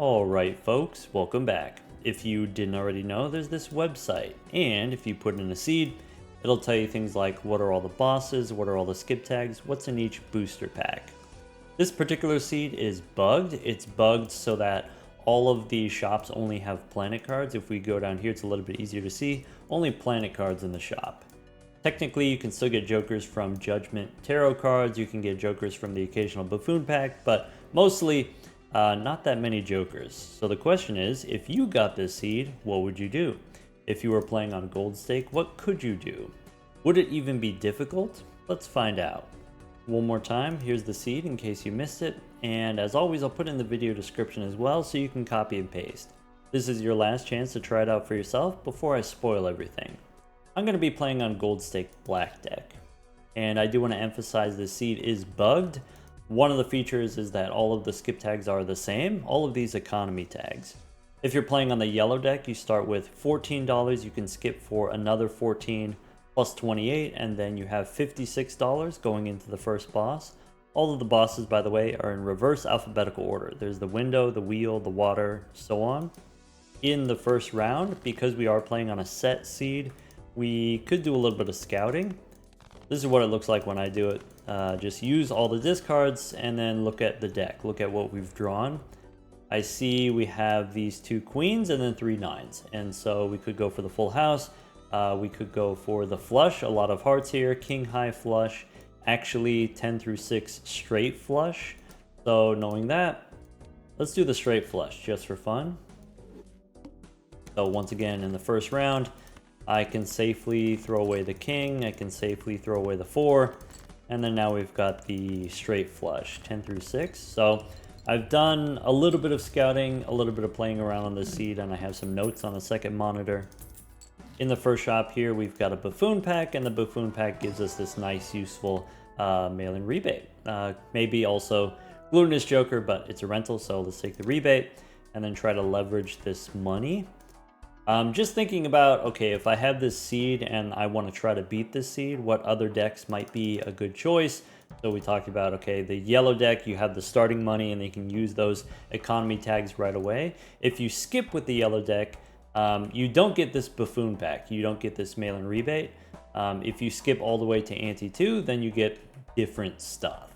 Alright folks, welcome back. If you didn't already know, there's this website, and if you put in a seed, it'll tell you things like what are all the bosses, what are all the skip tags, what's in each booster pack. This particular seed is bugged. It's bugged so that all of the shops only have planet cards. If we go down here, it's a little bit easier to see. Only planet cards in the shop. Technically, you can still get jokers from Judgment Tarot cards. You can get jokers from the occasional Buffoon pack, but mostly not that many jokers. So the question is, if you got this seed, what would you do? If you were playing on Gold Stake, what could you do? Would it even be difficult? Let's find out. One more time, here's the seed in case you missed it. And as always, I'll put in the video description as well so you can copy and paste. This is your last chance to try it out for yourself before I spoil everything. I'm going to be playing on Gold Stake Black deck. And I do want to emphasize this seed is bugged. One of the features is that all of the skip tags are the same, all of these economy tags. If you're playing on the yellow deck, you start with $14, you can skip for another 14 plus 28, and then you have $56 going into the first boss. All of the bosses, by the way, are in reverse alphabetical order. There's the window, the wheel, the water, so on. In the first round, because we are playing on a set seed, we could do a little bit of scouting. This is what it looks like when I do it. Just use all the discards and then look at the deck. Look at what we've drawn. I see we have these 2 queens and then 3 nines. And so we could go for the full house. We could go for the flush. A lot of hearts here. King high flush. Actually 10 through 6 straight flush. So knowing that, let's do the straight flush just for fun. So once again, in the first round, I can safely throw away the king, I can safely throw away the 4, and then now we've got the straight flush, 10 through 6. So I've done a little bit of scouting, a little bit of playing around on this seed, and I have some notes on the second monitor. In the first shop here, we've got a Buffoon pack, and the Buffoon pack gives us this nice, useful mail-in rebate. Maybe also Glutinous Joker, but it's a rental, so let's take the rebate, and then try to leverage this money. Just thinking about, okay, if I have this seed and I want to try to beat this seed, what other decks might be a good choice? So we talked about, okay, the yellow deck, you have the starting money and they can use those economy tags right away. If you skip with the yellow deck, you don't get this Buffoon pack. You don't get this mail-in rebate. If you skip all the way to Ante 2, then you get different stuff.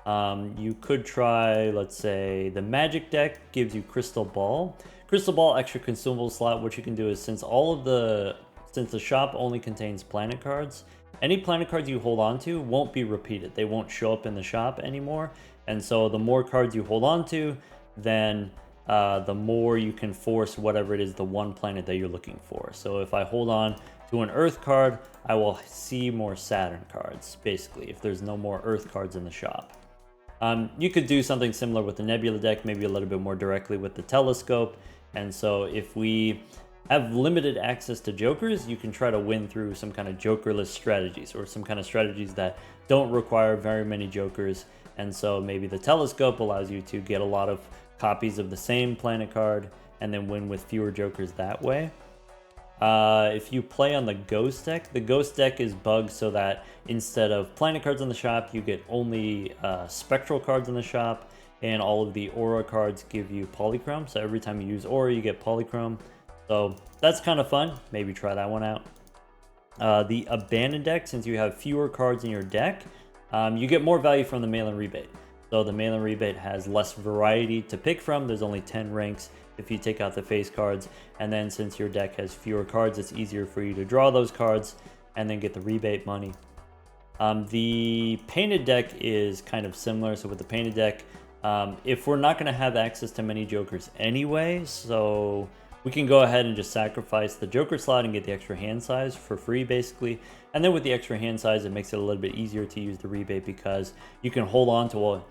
You could try, let's say, the Magic deck gives you Crystal Ball. Crystal Ball extra consumable slot. What you can do is since the shop only contains planet cards, any planet cards you hold on to won't be repeated. They won't show up in the shop anymore. And so the more cards you hold on to, then the more you can force whatever it is, the one planet that you're looking for. So if I hold on to an Earth card, I will see more Saturn cards, basically, if there's no more Earth cards in the shop. You could do something similar with the Nebula deck, maybe a little bit more directly with the Telescope. And so if we have limited access to jokers, you can try to win through some kind of jokerless strategies or some kind of strategies that don't require very many jokers. And so maybe the Telescope allows you to get a lot of copies of the same planet card and then win with fewer jokers that way. If you play on the Ghost deck, the Ghost deck is bugged so that instead of planet cards in the shop, you get only spectral cards in the shop, and all of the aura cards give you polychrome. So every time you use aura, you get polychrome. So that's kind of fun. Maybe try that one out. The Abandoned deck, since you have fewer cards in your deck, you get more value from the mail-in rebate. So the mail-in rebate has less variety to pick from. There's only 10 ranks if you take out the face cards. And then since your deck has fewer cards, it's easier for you to draw those cards and then get the rebate money. The Painted deck is kind of similar. So with the Painted deck, if we're not going to have access to many jokers anyway, so we can go ahead and just sacrifice the joker slot and get the extra hand size for free, basically. And then with the extra hand size, it makes it a little bit easier to use the rebate because you can hold on to a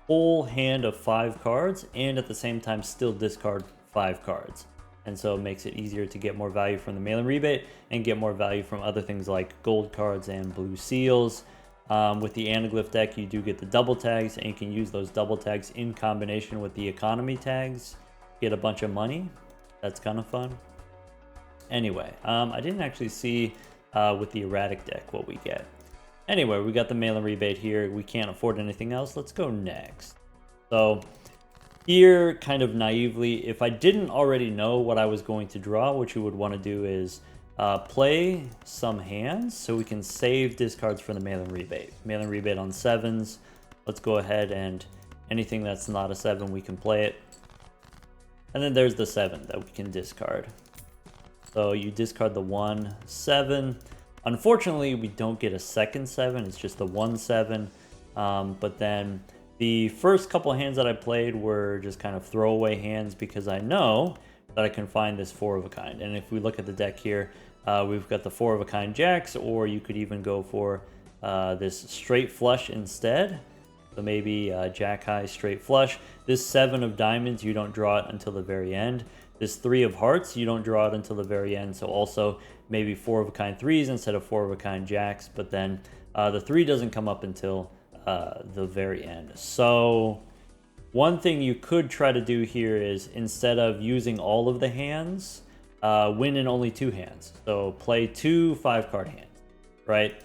whole hand of 5 cards and at the same time still discard 5 cards. And so it makes it easier to get more value from the mail-in rebate and get more value from other things like gold cards and blue seals. With the Anaglyph deck, you do get the double tags, and you can use those double tags in combination with the economy tags. Get a bunch of money. That's kind of fun. Anyway, I didn't actually see with the Erratic deck what we get. Anyway, we got the mail-in rebate here. We can't afford anything else. Let's go next. So Here, kind of naively, if I didn't already know what I was going to draw, what you would want to do is play some hands so we can save discards for the mail-in rebate. Mail-in rebate on 7s. Let's go ahead and anything that's not a 7, we can play it. And then there's the 7 that we can discard. So you discard the 1, 7. Unfortunately, we don't get a second 7. It's just the 1, 7. But then the first couple hands that I played were just kind of throwaway hands because I know that I can find this 4 of a kind. And if we look at the deck here, we've got the 4 of a kind jacks, or you could even go for this straight flush instead. So maybe jack high, straight flush. This 7 of diamonds, you don't draw it until the very end. This 3 of hearts, you don't draw it until the very end. So also maybe 4 of a kind 3s instead of 4 of a kind jacks. But then the 3 doesn't come up until the very end. So one thing you could try to do here is, instead of using all of the hands, win in only 2 hands. So play 2 5-card hands, right?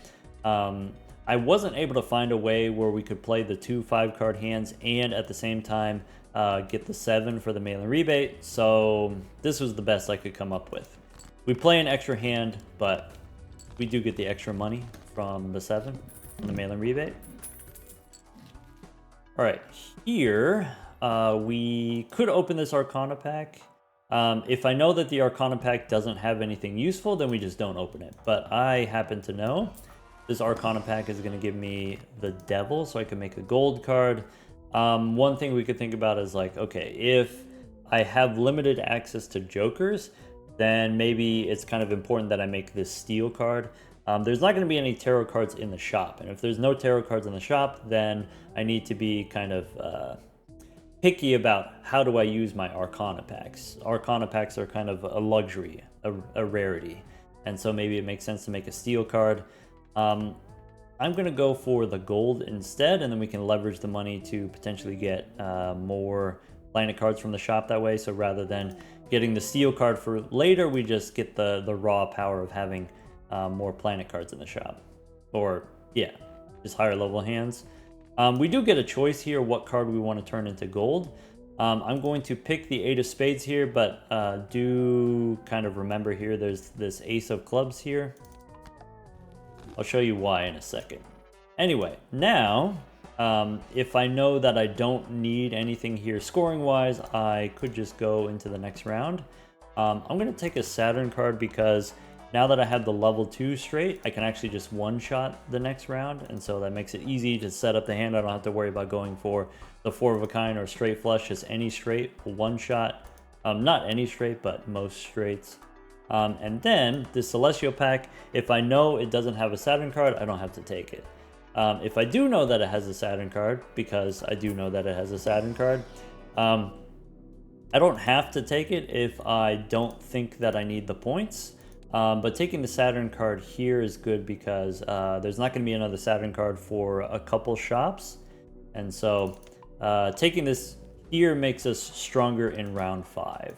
I wasn't able to find a way where we could play the 2 5-card hands and at the same time get the 7 for the mail-in rebate, so this was the best I could come up with. We play an extra hand, but we do get the extra money from the 7 from the mail-in rebate. Alright, here we could open this Arcana pack. If I know that the Arcana pack doesn't have anything useful, then we just don't open it. But I happen to know this Arcana pack is going to give me the Devil, so I can make a gold card. One thing we could think about is like, okay, if I have limited access to Jokers, then maybe it's kind of important that I make this Steel card. There's not going to be any tarot cards in the shop, and if there's no tarot cards in the shop, then I need to be kind of picky about how do I use my Arcana packs. Arcana packs are kind of a luxury, a rarity, and so maybe it makes sense to make a Steel card. I'm going to go for the gold instead, and then we can leverage the money to potentially get more planet cards from the shop that way. So rather than getting the Steel card for later, we just get the raw power of having more planet cards in the shop. Or, yeah, just higher level hands. We do get a choice here what card we want to turn into gold. I'm going to pick the 8 of spades here, but do kind of remember here there's this Ace of clubs here. I'll show you why in a second. Anyway, now, if I know that I don't need anything here scoring-wise, I could just go into the next round. I'm going to take a Saturn card because now that I have the level 2 straight, I can actually just one-shot the next round, and so that makes it easy to set up the hand. I don't have to worry about going for the 4 of a kind or straight flush, just any straight, one-shot. Not any straight, but most straights. And then the Celestial pack, if I know it doesn't have a Saturn card, I don't have to take it. If I do know that it has a Saturn card, because I do know that it has a Saturn card, I don't have to take it if I don't think that I need the points. But taking the Saturn card here is good because there's not going to be another Saturn card for a couple shops. And so taking this here makes us stronger in round 5.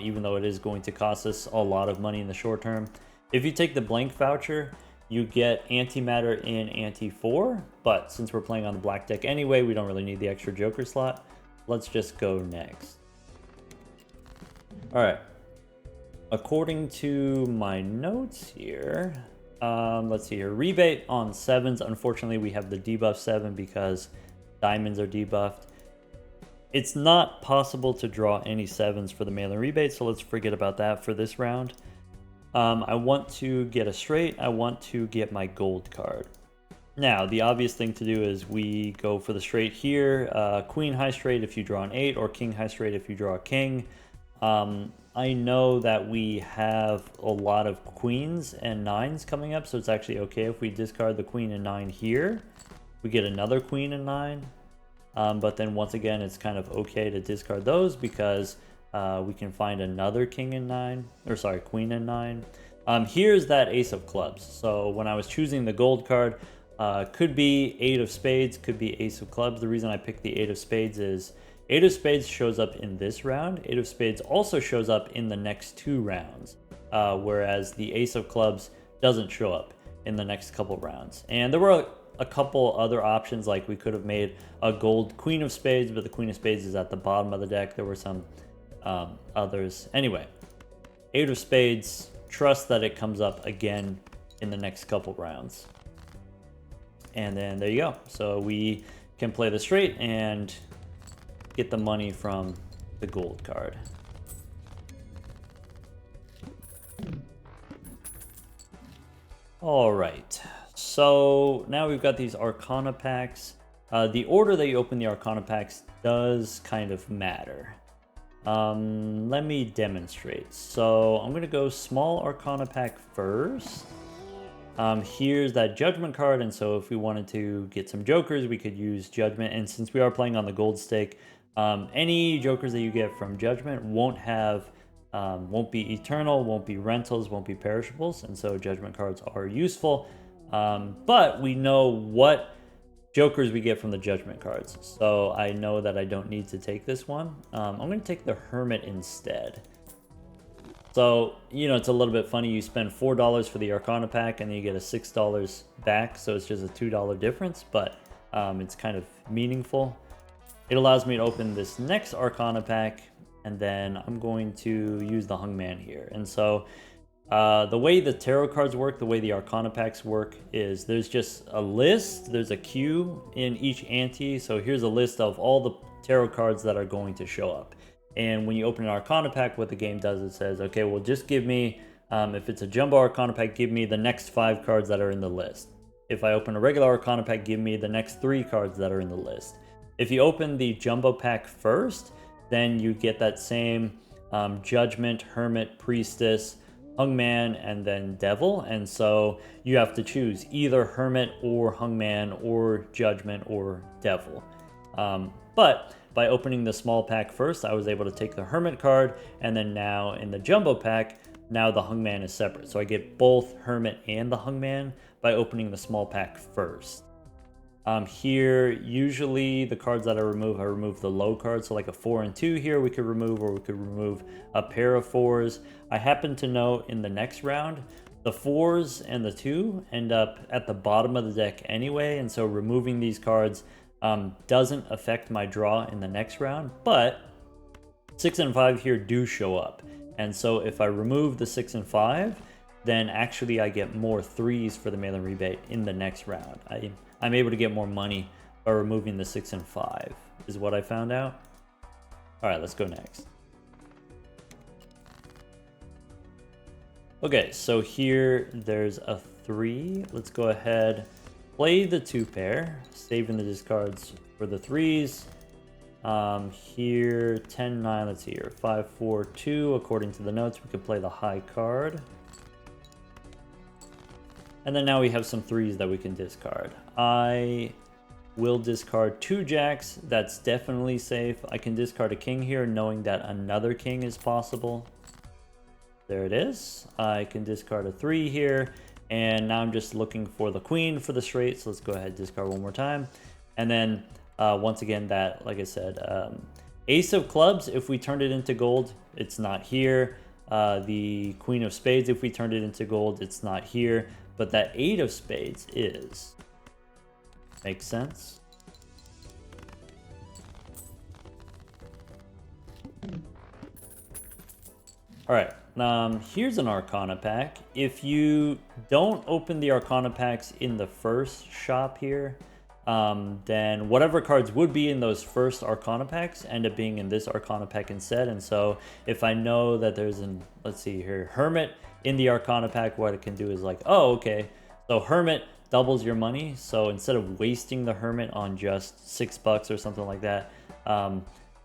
Even though it is going to cost us a lot of money in the short term. If you take the blank voucher, you get antimatter in ante 4, but since we're playing on the black deck anyway, we don't really need the extra Joker slot. Let's just go next. Alright, according to my notes here, let's see here, rebate on 7s. Unfortunately, we have the debuff 7 because diamonds are debuffed. It's not possible to draw any 7s for the mail-in rebate, so let's forget about that for this round. I want to get a straight. I want to get my gold card. Now, the obvious thing to do is we go for the straight here. Queen high straight if you draw an 8, or king high straight if you draw a king. I know that we have a lot of queens and 9s coming up, so it's actually okay if we discard the queen and 9 here. We get another queen and 9. But then once again, it's kind of okay to discard those because we can find another king and 9, or sorry, queen and 9. Here's that Ace of clubs. So when I was choosing the gold card, could be 8 of spades, could be Ace of clubs. The reason I picked the 8 of spades is 8 of spades shows up in this round. 8 of spades also shows up in the next 2 rounds, whereas the Ace of clubs doesn't show up in the next couple rounds. And there were a couple other options, like we could have made a gold queen of spades, but the queen of spades is at the bottom of the deck. There were some others. Anyway, 8 of spades, trust that it comes up again in the next couple rounds. And then there you go. So we can play the straight and get the money from the gold card. All right, so now we've got these Arcana packs. The order that you open the Arcana packs does kind of matter. Let me demonstrate. So I'm gonna go small Arcana pack first. Here's that Judgment card, and so if we wanted to get some Jokers, we could use Judgment. And since we are playing on the gold stake, any Jokers that you get from Judgment won't be eternal, won't be rentals, won't be perishables, and so Judgment cards are useful. But we know what Jokers we get from the Judgment cards, so I know that I don't need to take this one. I'm going to take the Hermit instead. So, you know, it's a little bit funny. You spend $4 for the Arcana pack, and then you get a $6 back, so it's just a $2 difference, but it's kind of meaningful. It allows me to open this next Arcana pack, and then I'm going to use the Hangman here. And so the way the tarot cards work, the way the Arcana packs work, is there's just a list, there's a queue in each ante. So here's a list of all the tarot cards that are going to show up. And when you open an Arcana pack, what the game does, it says, okay, well, just give me, if it's a Jumbo Arcana pack, give me the next 5 cards that are in the list. If I open a regular Arcana pack, give me the next 3 cards that are in the list. If you open the Jumbo pack first, then you get that same Judgment, Hermit, Priestess, Hangman, and then Devil. And so you have to choose either Hermit or Hangman or Judgment or Devil. But by opening the small pack first, I was able to take the Hermit card, and then now in the Jumbo pack, now the Hangman is separate. So I get both Hermit and the Hangman by opening the small pack first. Here, usually the cards that I remove the low cards. So like a 4 and 2 here we could remove, or we could remove a pair of 4s. I happen to know in the next round, the 4s and the 2 end up at the bottom of the deck anyway. And so removing these cards doesn't affect my draw in the next round, but 6 and 5 here do show up. And so if I remove the 6 and 5, then actually I get more 3s for the mail-in rebate in the next round. I'm able to get more money by removing the 6 and 5, is what I found out. All right, let's go next. Okay, so here there's a 3. Let's go ahead, play the 2 pair, saving the discards for the 3s. Here, 10, 9, let's see here, 5, 4, 2. According to the notes, we could play the high card. And then now we have some 3s that we can discard. I will discard 2 jacks. That's definitely safe. I can discard a king here, knowing that another king is possible. There it is. I can discard a 3 here. And now I'm just looking for the queen for the straight. So let's go ahead and discard one more time. And then once again, that, like I said, ace of clubs, if we turned it into gold, it's not here. The queen of spades, if we turned it into gold, it's not here. But that 8 of spades is. Makes sense? All right, here's an Arcana pack. If you don't open the Arcana packs in the first shop here, then whatever cards would be in those first Arcana packs end up being in this Arcana pack instead. And so if I know that there's an, let's see here, Hermit in the Arcana pack, what it can do is like, oh, okay, so Hermit doubles your money. So instead of wasting the Hermit on just $6 or something like that,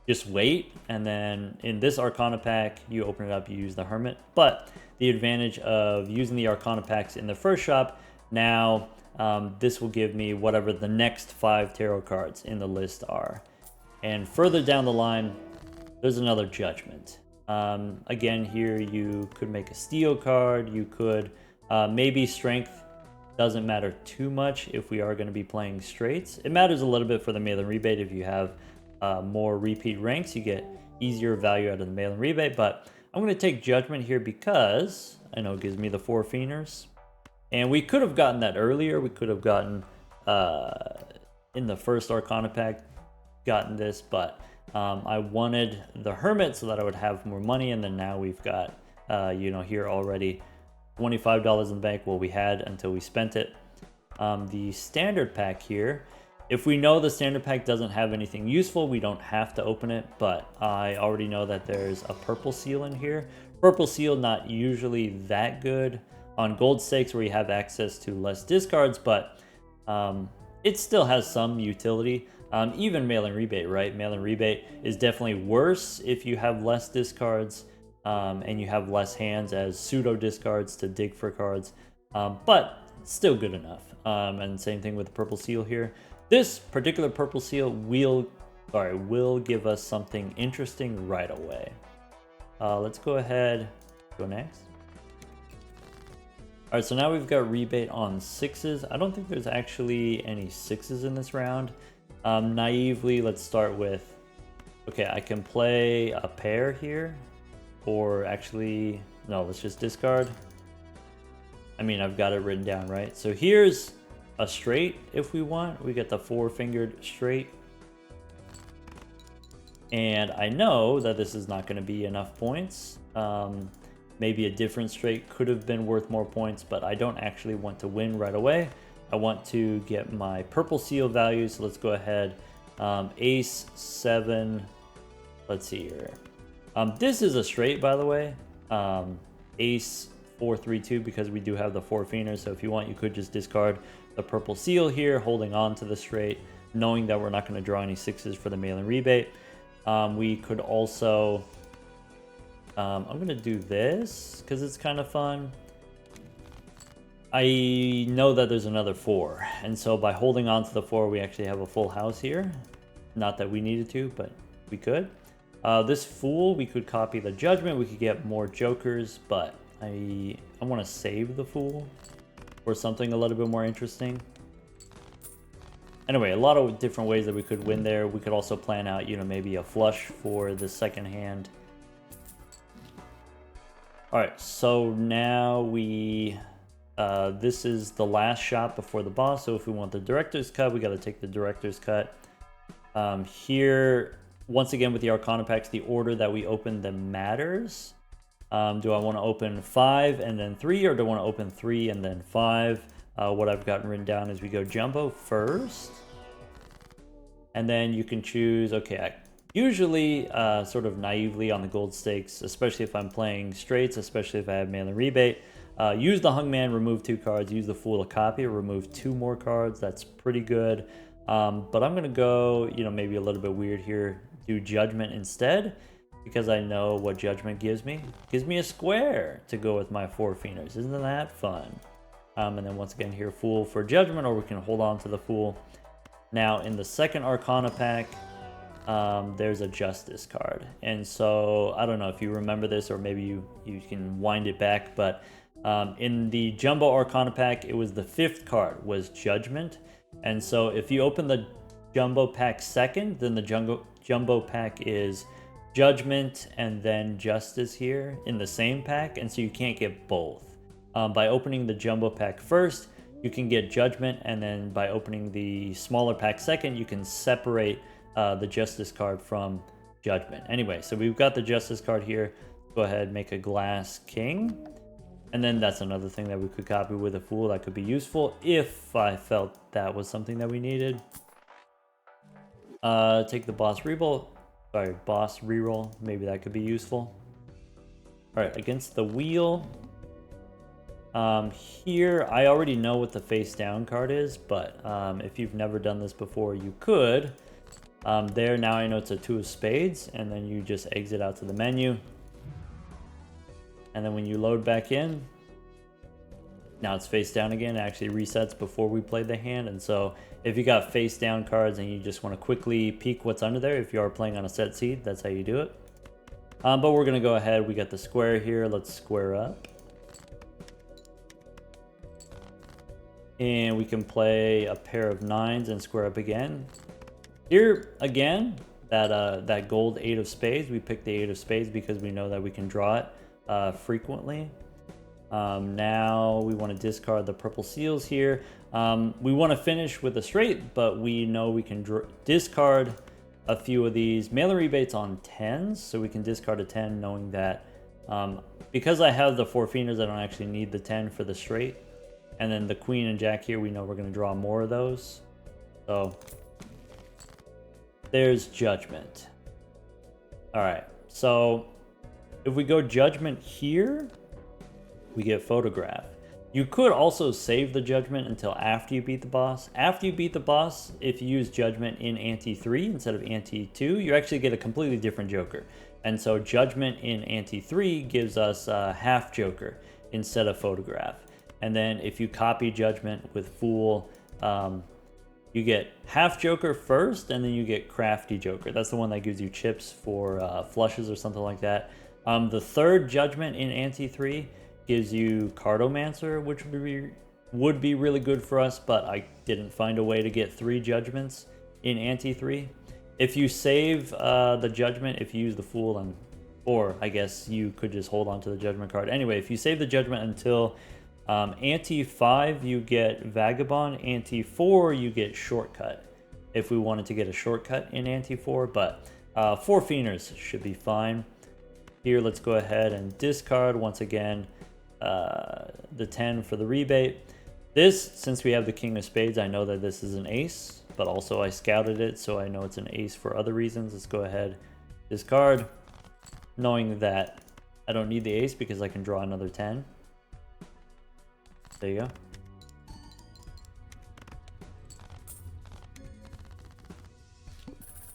just wait, and then in this Arcana pack, you open it up, you use the Hermit. But the advantage of using the Arcana packs in the first shop, now this will give me whatever the next 5 tarot cards in the list are. And further down the line, there's another Judgment. Again, here you could make a steel card, you could maybe strength doesn't matter too much if we are going to be playing straights. It matters a little bit for the mail-in rebate. If you have more repeat ranks, you get easier value out of the mail-in rebate. But I'm going to take Judgment here because I know it gives me the 4 Fienders. And we could have gotten that earlier. We could have gotten in the first Arcana pack gotten this, but I wanted the Hermit so that I would have more money, and then now we've got, you know, here already $25 in the bank. Well, we had until we spent it. The standard pack here, if we know the standard pack doesn't have anything useful, we don't have to open it, but I already know that there's a purple seal in here. Purple seal, not usually that good on gold stakes where you have access to less discards, but it still has some utility. Even mail-in rebate, right? Mail-in rebate is definitely worse if you have less discards and you have less hands as pseudo discards to dig for cards, but still good enough. And same thing with the purple seal here. This particular purple seal will give us something interesting right away. Let's go ahead, go next. All right, so now we've got rebate on 6s. I don't think there's actually any 6s in this round. Naively, let's start with, okay, I can play a pair here, or actually, no, let's just discard. I mean, I've got it written down, right? So here's a straight if we want. We get the 4-fingered straight. And I know that this is not going to be enough points. Maybe a different straight could have been worth more points, but I don't actually want to win right away. I want to get my purple seal value, so let's go ahead. Ace, 7, let's see here. This is a straight, by the way. Ace, 4, 3, 2, because we do have the 4 fienders, so if you want, you could just discard the purple seal here, holding on to the straight, knowing that we're not going to draw any 6s for the mail-in rebate. We could also... I'm going to do this because it's kind of fun. I know that there's another 4, and so by holding on to the 4, we actually have a full house here. Not that we needed to, but we could. This Fool, we could copy the Judgment. We could get more Jokers, but I want to save the Fool for something a little bit more interesting. Anyway, a lot of different ways that we could win there. We could also plan out, you know, maybe a flush for the second hand. All right, so now we, this is the last shot before the boss. So if we want the director's cut, we got to take the director's cut. Here, once again, with the Arcana packs, the order that we open them matters. Do I want to open 5 and then 3, or do I want to open 3 and then 5? What I've gotten written down is we go jumbo first. And then you can choose, okay, usually sort of naively on the gold stakes, especially if I'm playing straights, especially if I have mail-in rebate, use the Hungman, remove 2 cards, use the Fool to copy, remove 2 more cards. That's pretty good. But I'm going to go, you know, maybe a little bit weird here, do Judgment instead, because I know what Judgment gives me. It gives me a square to go with my 4 fienders. Isn't that fun? And then once again here, Fool for Judgment, or we can hold on to the Fool. Now in the second Arcana pack, there's a Justice card. And so I don't know if you remember this, or maybe you can wind it back, but in the Jumbo Arcana pack, it was the 5th card was Judgment. And so if you open the Jumbo pack second, then the Jumbo pack is Judgment and then Justice here in the same pack, and so you can't get both. By opening the Jumbo pack first, you can get Judgment, and then by opening the smaller pack second, you can separate the Justice card from Judgment. Anyway, so we've got the Justice card here. Go ahead, make a Glass King. And then that's another thing that we could copy with a Fool that could be useful if I felt that was something that we needed. Take the boss reroll. Maybe that could be useful. All right, against the wheel. Here, I already know what the face down card is, but if you've never done this before, you could. There, now I know it's a 2 of spades, and then you just exit out to the menu. And then when you load back in, now it's face down again. It actually resets before we played the hand. And so if you got face down cards and you just want to quickly peek what's under there, if you are playing on a set seed, that's how you do it. But we're going to go ahead. We got the square here. Let's square up. And we can play a pair of 9s and square up again. Here, again, that gold 8 of spades. We picked the 8 of spades because we know that we can draw it frequently. Now we want to discard the purple seals here. We want to finish with a straight, but we know we can discard a few of these mailer rebates on 10s, so we can discard a 10 knowing that because I have the 4 fienders, I don't actually need the 10 for the straight. And then the queen and jack here, we know we're going to draw more of those. So there's judgment. All right, so if we go judgment here, we get photograph. You could also save the judgment until after you beat the boss. After you beat the boss, if you use judgment in ante 3 instead of ante 2, you actually get a completely different joker. And so judgment in ante 3 gives us half joker instead of photograph. And then if you copy judgment with fool, you get half joker first, and then you get crafty joker. That's the one that gives you chips for flushes or something like that. The third judgment in ante 3 gives you Cartomancer, which would be really good for us, but I didn't find a way to get 3 judgments in ante 3. If you save the judgment, if you use the fool, or I guess you could just hold on to the judgment card. Anyway, if you save the judgment until ante 5, you get Vagabond. Ante 4, you get Shortcut. If we wanted to get a shortcut in ante 4, but 4 fienders should be fine. Here, let's go ahead and discard once again the 10 for the rebate. This, since we have the king of spades, I know that this is an ace, but also I scouted it, so I know it's an ace for other reasons. Let's go ahead, discard, knowing that I don't need the ace because I can draw another 10. There you go.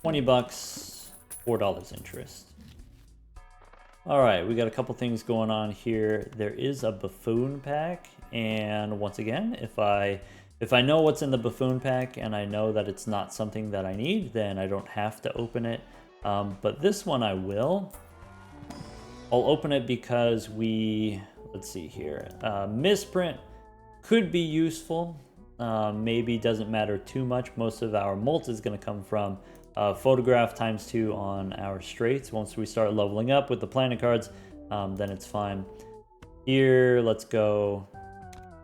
$20, $4 interest. All right, we got a couple things going on here. There is a buffoon pack, and once again, if I know what's in the buffoon pack and I know that it's not something that I need, then I don't have to open it. But this one I will. I'll open it because let's see here. Misprint could be useful. Maybe doesn't matter too much. Most of our molt is going to come from photograph ×2 on our straights. Once we start leveling up with the planet cards, then it's fine. Here, let's go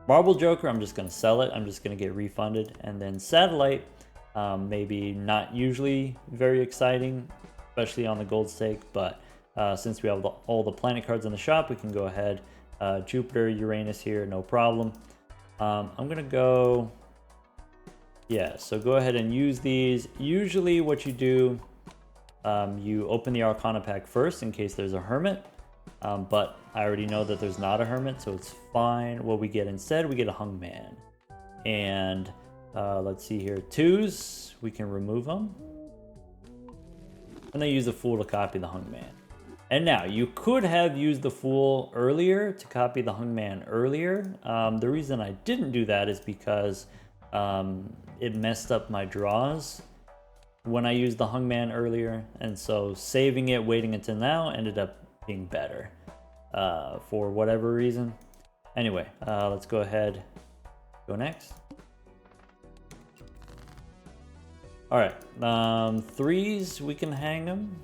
Marble Joker. I'm just going to sell it. I'm just going to get refunded. And then Satellite, maybe not usually very exciting, especially on the gold stake, but since we have all the planet cards in the shop, we can go ahead. Jupiter, Uranus here, no problem. I'm going to go... Yeah, so go ahead and use these. Usually what you do, you open the Arcana pack first in case there's a Hermit, but I already know that there's not a Hermit, so it's fine. What we get instead, we get a Hungman. And let's see here, 2s, we can remove them. And then use the Fool to copy the Hungman. And now, you could have used the Fool earlier to copy the Hungman earlier. The reason I didn't do that is because it messed up my draws when I used the Hungman earlier, and so saving it, waiting until now, ended up being better for whatever reason. Anyway, let's go ahead, go next. All right, 3s, we can hang them.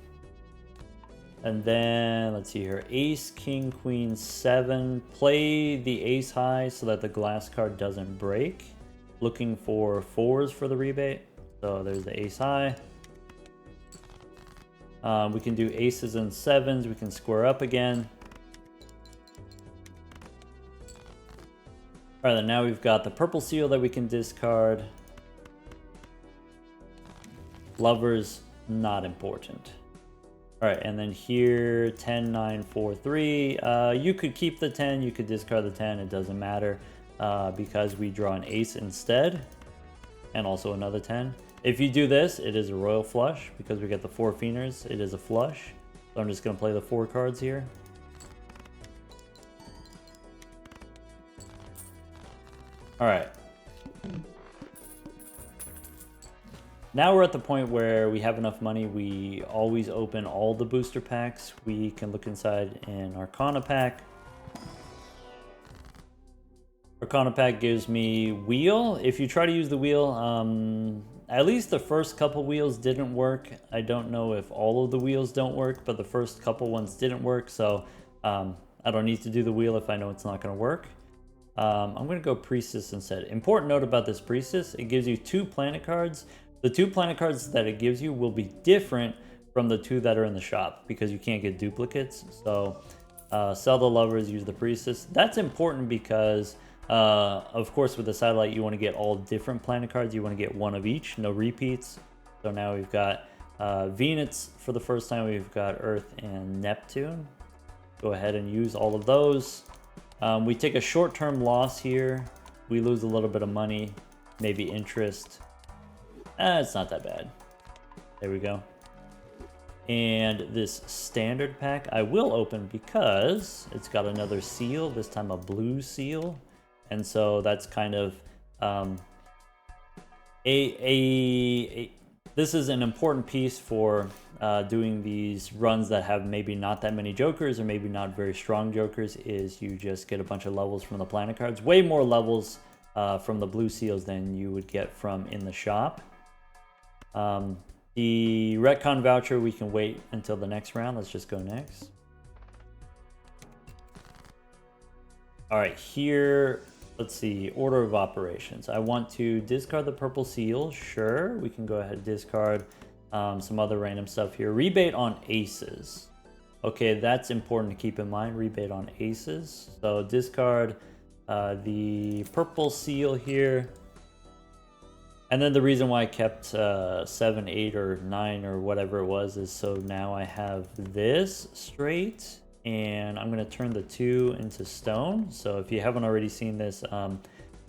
And then, let's see here, ace, king, queen, 7. Play the ace high so that the glass card doesn't break. Looking for 4s for the rebate. So there's the ace high. We can do aces and 7s. We can square up again. All right, then now we've got the purple seal that we can discard. Lovers, not important. All right, and then here, 10, 9, 4, 3. You could keep the 10, you could discard the 10, it doesn't matter because we draw an ace instead and also another 10. If you do this, it is a royal flush because we get the 4 fienders, it is a flush. So I'm just gonna play the 4 cards here. All right. Now we're at the point where we have enough money. We always open all the booster packs. We can look inside an Arcana pack. Arcana pack gives me wheel. If you try to use the wheel, at least the first couple wheels didn't work. I don't know if all of the wheels don't work, but the first couple ones didn't work. So I don't need to do the wheel if I know it's not going to work. I'm going to go Priestess instead. Important note about this Priestess, it gives you 2 planet cards. The 2 planet cards that it gives you will be different from the 2 that are in the shop because you can't get duplicates. So sell the Lovers, use the Priestess. That's important because, of course, with the Satellite, you want to get all different planet cards. You want to get 1 of each, no repeats. So now we've got Venus for the first time. We've got Earth and Neptune. Go ahead and use all of those. We take a short-term loss here. We lose a little bit of money, maybe interest. It's not that bad. There we go. And this standard pack I will open because it's got another seal, this time a blue seal. And so that's kind of this is an important piece for doing these runs that have maybe not that many jokers or maybe not very strong jokers, is you just get a bunch of levels from the planet cards. Way more levels from the blue seals than you would get from in the shop. The retcon voucher, we can wait until the next round. Let's just go next. All right, here, let's see, order of operations. I want to discard the purple seal. Sure, we can go ahead and discard some other random stuff here. Rebate on aces. Okay, that's important to keep in mind. Rebate on aces. So discard the purple seal here. And then the reason why I kept 7, 8, or 9 or whatever it was is so now I have this straight, and I'm going to turn the 2 into stone. So if you haven't already seen this, the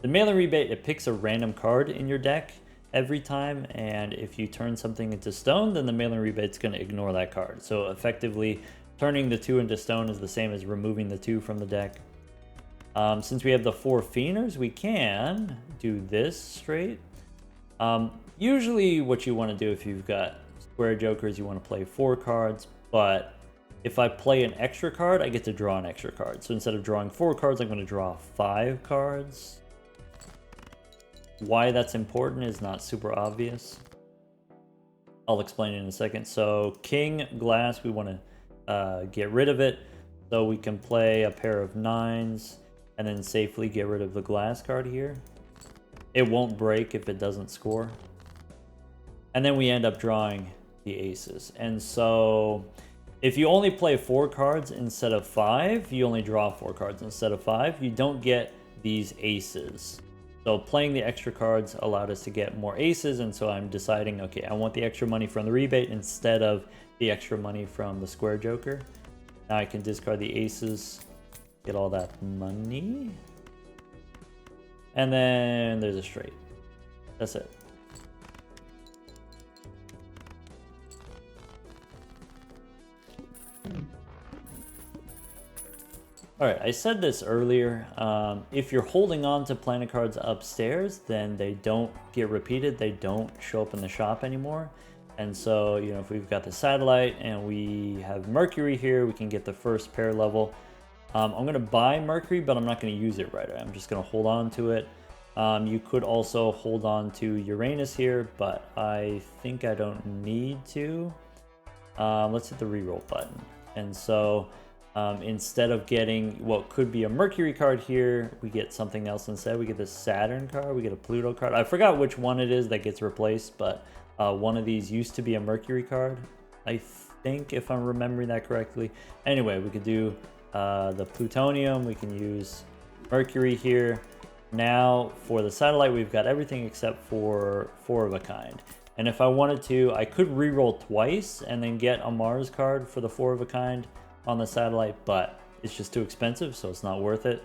mailing rebate, it picks a random card in your deck every time, and if you turn something into stone, then the mailing rebate's going to ignore that card. So effectively, turning the 2 into stone is the same as removing the 2 from the deck. Since we have the 4 Fienders, we can do this straight. Usually what you want to do if you've got square jokers, you want to play 4 cards, but if I play an extra card, I get to draw an extra card. So instead of drawing 4 cards, I'm going to draw 5 cards. Why that's important is not super obvious. I'll explain it in a second. So King Glass, we want to get rid of it. So we can play a pair of 9s and then safely get rid of the glass card here. It won't break if it doesn't score. And then we end up drawing the aces. And so if you only play 4 cards instead of 5, you only draw 4 cards instead of 5, you don't get these aces. So playing the extra cards allowed us to get more aces, and so I'm deciding, okay, I want the extra money from the rebate instead of the extra money from the square joker. Now I can discard the aces, get all that money. And then there's a straight. That's it. Alright, I said this earlier. If you're holding on to planet cards upstairs, then they don't get repeated. They don't show up in the shop anymore. And so, you know, if we've got the satellite and we have Mercury here, we can get the first pair level. I'm going to buy Mercury, but I'm not going to use it right away. I'm just going to hold on to it. You could also hold on to Uranus here, but I think I don't need to. Let's hit the reroll button. And so instead of getting what could be a Mercury card here, we get something else instead. We get this Saturn card, we get a Pluto card. I forgot which one it is that gets replaced, but one of these used to be a Mercury card, I think, if I'm remembering that correctly. Anyway, we could do the plutonium, we can use Mercury here. Now for the satellite, we've got everything except for 4 of a kind. And if I wanted to, I could reroll twice and then get a Mars card for the 4 of a kind on the satellite, but it's just too expensive, so it's not worth it.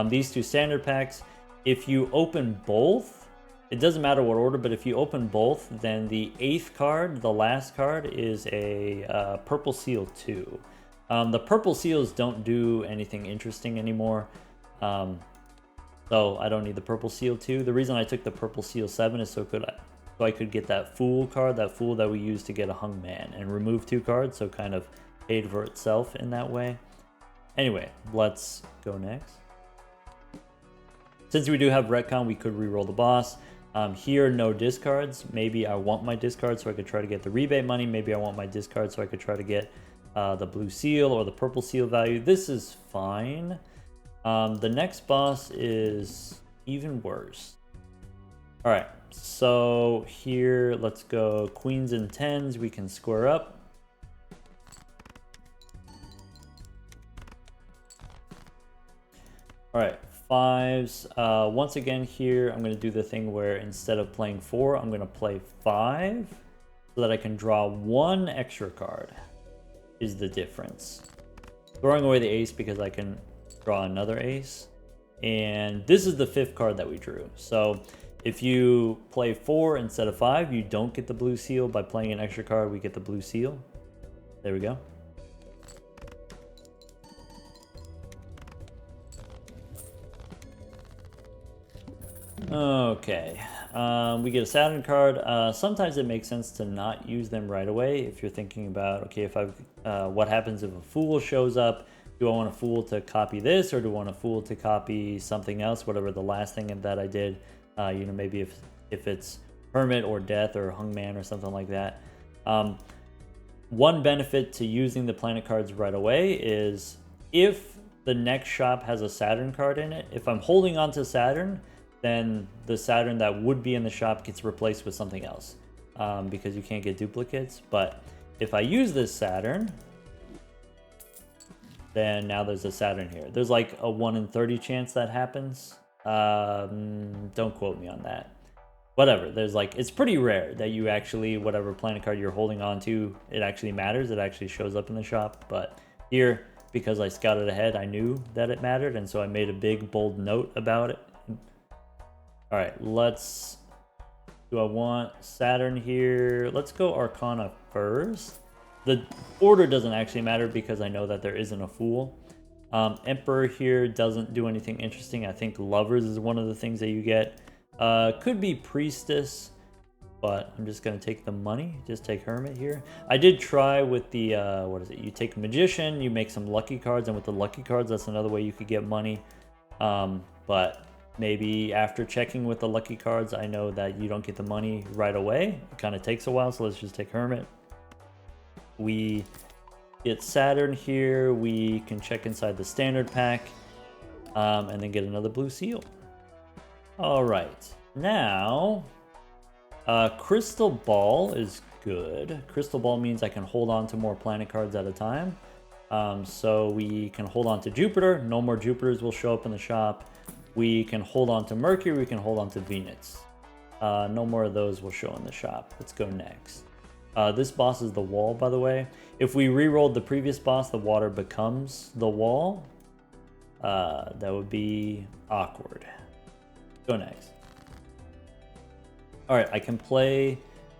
These 2 standard packs, if you open both, it doesn't matter what order, but if you open both, then the 8th card, the last card, is a Purple Seal 2. The Purple Seals don't do anything interesting anymore, so I don't need the Purple Seal 2. The reason I took the Purple Seal 7 is so I could get that Fool card, that Fool that we used to get a Hung Man, and remove 2 cards, so kind of paid for itself in that way. Anyway, let's go next. Since we do have retcon, we could reroll the boss. Here, no discards. Maybe I want my discard so I could try to get the rebate money. Maybe I want my discard so I could try to get the blue seal or the purple seal value. This is fine. The next boss is even worse. All right, so here, let's go queens and tens. We can square up. All right, fives. Once again here, I'm going to do the thing where instead of playing 4, I'm going to play 5 so that I can draw 1 extra card is the difference. Throwing away the ace because I can draw another ace. And this is the 5th card that we drew. So if you play 4 instead of 5, you don't get the blue seal. By playing an extra card, we get the blue seal. There we go. Okay, we get a Saturn card. Sometimes it makes sense to not use them right away if you're thinking about, okay, if what happens if a fool shows up? Do I want a fool to copy this, or do I want a fool to copy something else, whatever the last thing that I did? You know, maybe if it's Hermit or Death or Hungman or something like that. One benefit to using the planet cards right away is if the next shop has a Saturn card in it, if I'm holding on to Saturn, then the Saturn that would be in the shop gets replaced with something else, because you can't get duplicates. But if I use this Saturn, then now there's a Saturn here. There's like a 1 in 30 chance that happens. Don't quote me on that. Whatever, there's like, it's pretty rare that you actually, whatever planet card you're holding on to, it actually matters. It actually shows up in the shop. But here, because I scouted ahead, I knew that it mattered, and so I made a big bold note about it. All right, do I want Saturn here? Let's go Arcana first. The order doesn't actually matter because I know that there isn't a fool. Emperor here doesn't do anything interesting. I think Lovers is one of the things that you get. Could be Priestess, but I'm just going to take the money. Just take Hermit here. I did try with the, what is it? You take Magician, you make some lucky cards, and with the lucky cards, that's another way you could get money. But maybe after checking with the lucky cards, I know that you don't get the money right away. It kind of takes a while, so let's just take Hermit. We get Saturn here. We can check inside the standard pack, and then get another blue seal. All right, now Crystal Ball is good. Crystal Ball means I can hold on to more planet cards at a time. So we can hold on to Jupiter. No more Jupiters will show up in the shop. We can hold on to Mercury. We can hold on to Venus. No more of those will show in the shop. Let's go next. This boss is the wall, by the way. If we re-rolled the previous boss, the water becomes the wall. That would be awkward. Go next. All right, I can play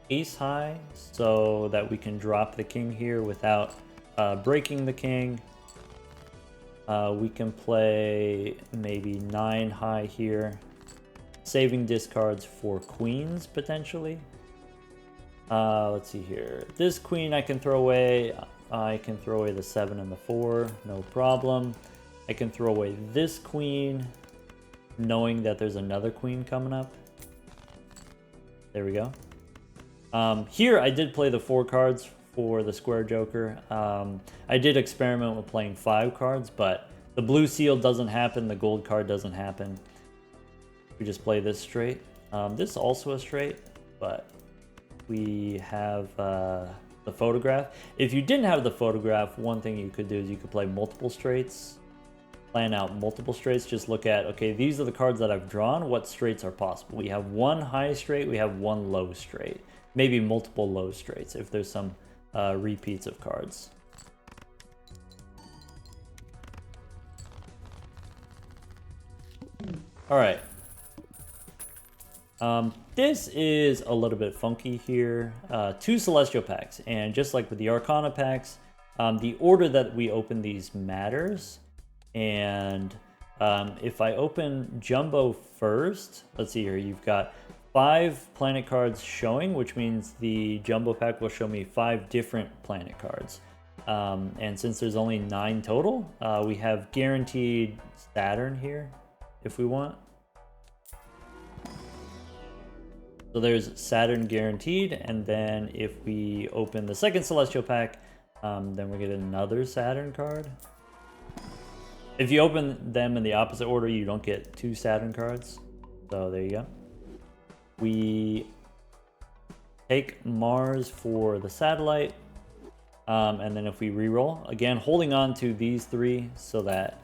Ace High so that we can drop the king here without breaking the king. We can play maybe 9 high here, saving discards for queens potentially. Let's see here. This queen I can throw away. I can throw away the 7 and the 4, no problem. I can throw away this queen, knowing that there's another queen coming up. There we go. Here I did play the 4 cards for the square joker. I did experiment with playing 5 cards, but the blue seal doesn't happen, the gold card doesn't happen. We just play this straight. This is also a straight, but we have the photograph. If you didn't have the photograph, one thing you could do is you could play multiple straights. Plan out multiple straights. Just look at, okay, these are the cards that I've drawn. What straights are possible? We have 1 high straight, we have 1 low straight. Maybe multiple low straights if there's some repeats of cards. All right. This is a little bit funky here. 2 Celestial packs, and just like with the Arcana packs, the order that we open these matters. And if I open Jumbo first, let's see here, you've got 5 planet cards showing, which means the Jumbo pack will show me 5 different planet cards. And since there's only 9 total, we have guaranteed Saturn here if we want. So there's Saturn guaranteed, and then if we open the second Celestial pack, then we get another Saturn card. If you open them in the opposite order, you don't get 2 Saturn cards. So there you go. We take Mars for the satellite. And then if we reroll, again, holding on to these 3 so that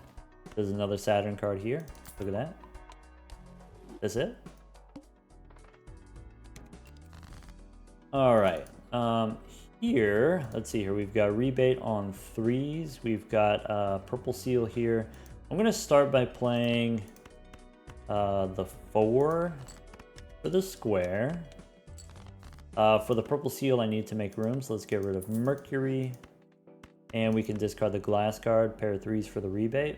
there's another Saturn card here. Look at that. That's it. All right. Here, let's see here. We've got rebate on 3s. We've got purple seal here. I'm going to start by playing the 4 for the square. For the purple seal, I need to make room, so let's get rid of Mercury. And we can discard the glass card, pair of 3s for the rebate.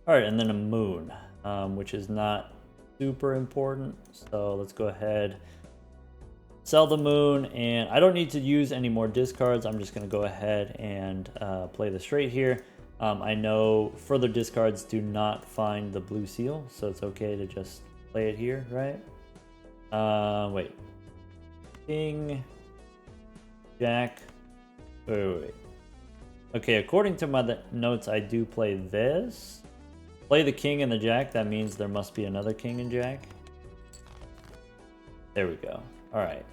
Alright, and then a moon, which is not super important. So let's go ahead, sell the moon, and I don't need to use any more discards. I'm just going to go ahead and play the straight here. I know further discards do not find the blue seal, so it's okay to just play it here, right? Wait. King, Jack, wait. Okay, according to my notes, I do play this. Play the king and the jack, that means there must be another king and jack. There we go. Alright.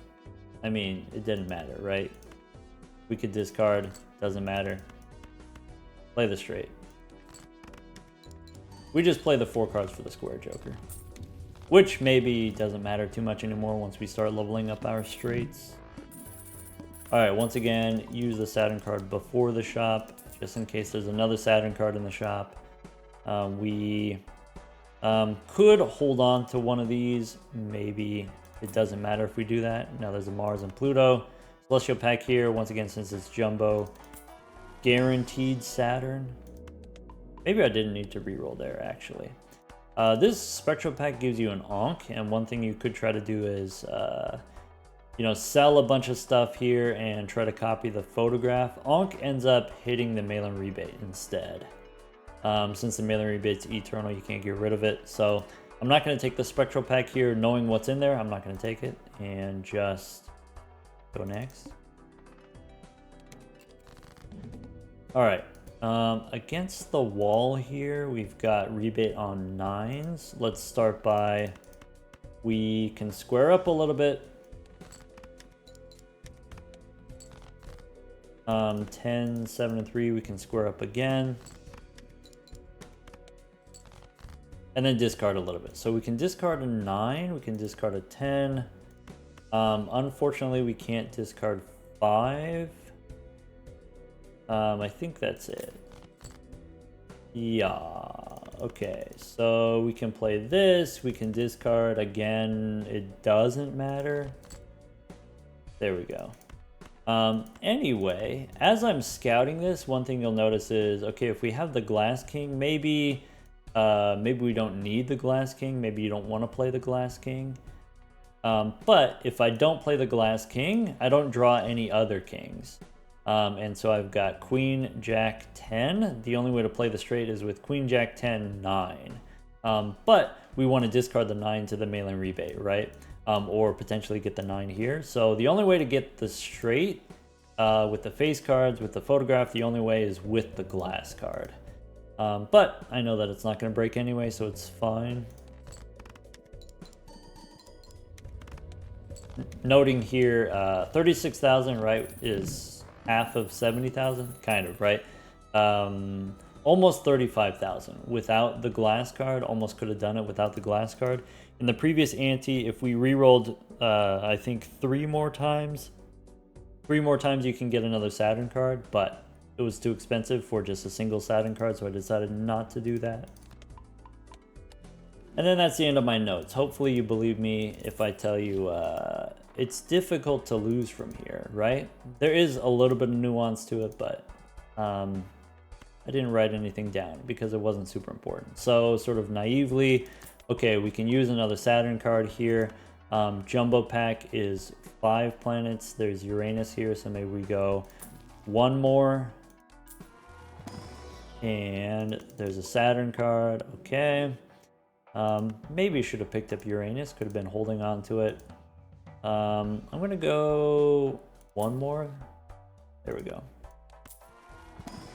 I mean, it didn't matter, right? We could discard, doesn't matter. Play the straight. We just play the 4 cards for the square joker. Which maybe doesn't matter too much anymore once we start leveling up our straights. Alright, once again, use the Saturn card before the shop, just in case there's another Saturn card in the shop. We could hold on to one of these. Maybe it doesn't matter if we do that. Now there's a Mars and Pluto. Celestial pack here, once again, since it's jumbo. Guaranteed Saturn. Maybe I didn't need to reroll there, actually. This Spectral pack gives you an Ankh, and one thing you could try to do is, you know, sell a bunch of stuff here and try to copy the photograph. Ankh ends up hitting the mail-in rebate instead. Since the mail-in rebate's eternal, you can't get rid of it. So I'm not going to take the Spectral pack here, knowing what's in there. I'm not going to take it, and just go next. All right. Against the wall here, we've got rebate on 9s. Let's start by, we can square up a little bit. 10, 7, and 3, we can square up again. And then discard a little bit. So we can discard a 9, we can discard a 10. Unfortunately, we can't discard 5. I think that's it. Yeah, okay. So we can play this, we can discard again, it doesn't matter. There we go. Anyway, as I'm scouting this, one thing you'll notice is, okay, if we have the Glass King, maybe we don't need the Glass King, maybe you don't want to play the Glass King. But if I don't play the Glass King, I don't draw any other kings. And so I've got Queen, Jack, 10. The only way to play the straight is with Queen, Jack, 10, 9. But we want to discard the 9 to the mail-in rebate, right? Or potentially get the 9 here. So the only way to get the straight with the face cards, with the photograph, the only way is with the glass card. But I know that it's not going to break anyway, so it's fine. Noting here, 36,000, right, is half of 70,000, kind of, right? Almost 35,000 without the glass card. Almost could have done it without the glass card. In the previous ante, if we re-rolled, I think 3 more times you can get another Saturn card, but it was too expensive for just a single Saturn card, so I decided not to do that. And then that's the end of my notes. Hopefully you believe me if I tell you it's difficult to lose from here, right? There is a little bit of nuance to it, but I didn't write anything down because it wasn't super important. So sort of naively, okay, we can use another Saturn card here. Jumbo pack is 5 planets. There's Uranus here, so maybe we go 1 more. And there's a Saturn card, okay. Maybe should have picked up Uranus, could have been holding on to it. I'm gonna go one more. There we go.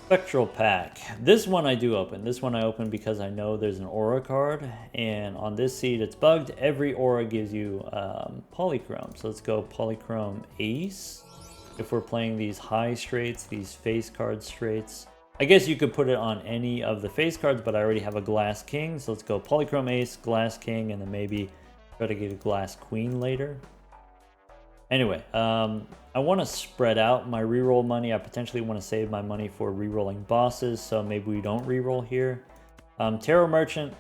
Spectral pack. This one I do open. This one I open because I know there's an aura card, and on this seed it's bugged. Every aura gives you polychrome. So let's go polychrome ace. If we're playing these high straights, these face card straights, I guess you could put it on any of the face cards, but I already have a glass king. So let's go polychrome ace, glass king, and then maybe try to get a glass queen later. Anyway, I want to spread out my reroll money. I potentially want to save my money for rerolling bosses, so maybe we don't reroll here. Tarot Merchant,